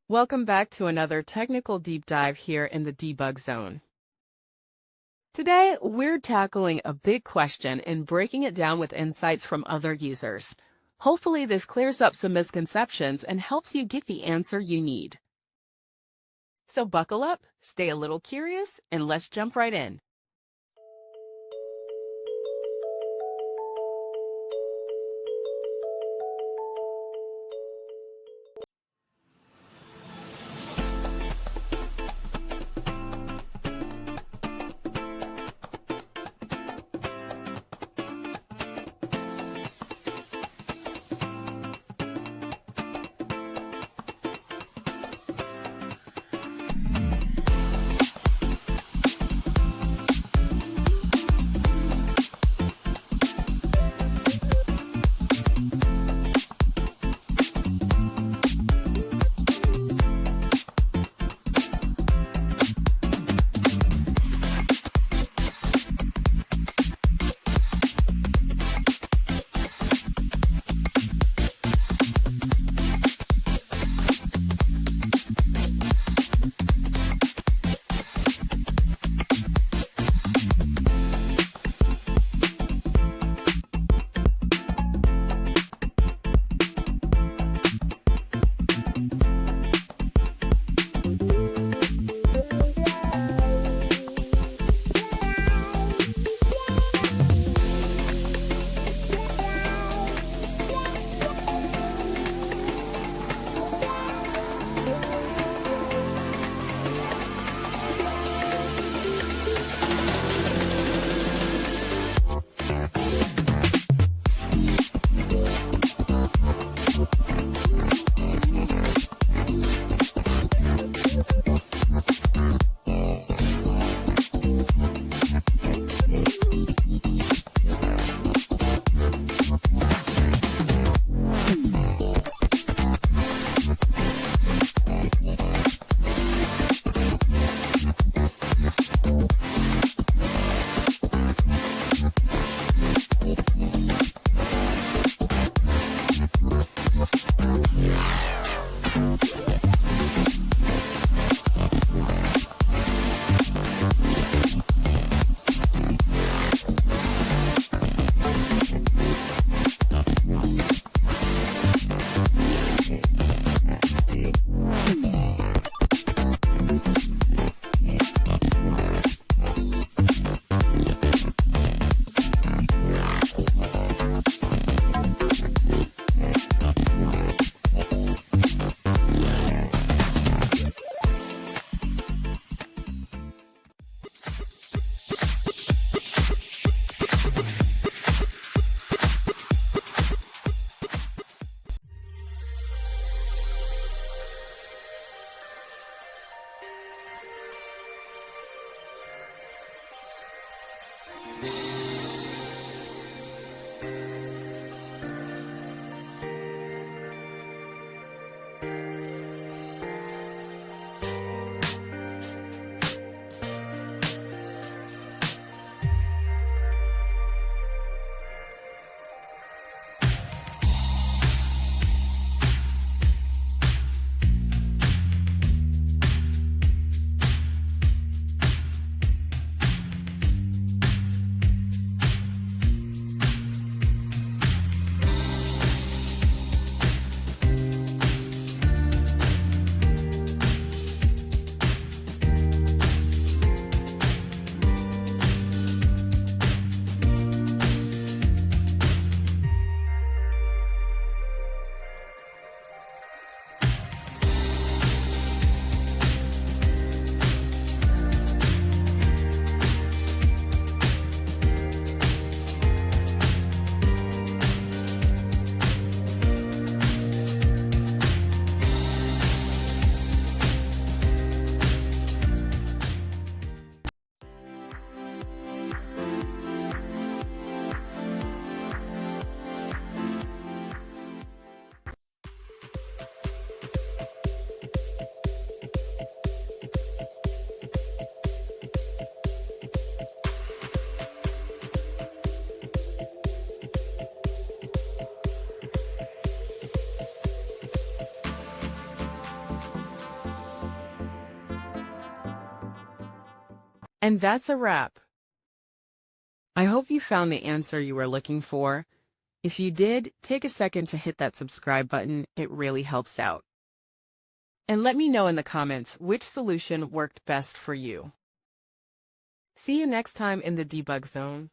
Welcome back to another technical deep dive here in the debug zone. Today, we're tackling a big question and breaking it down with insights from other users. Hopefully, this clears up some misconceptions and helps you get the answer you need. So buckle up, stay a little curious, and let's jump right in. And that's a wrap. I hope you found the answer you were looking for. If you did, take a second to hit that subscribe button. It really helps out. And let me know in the comments which solution worked best for you. See you next time in the debug zone.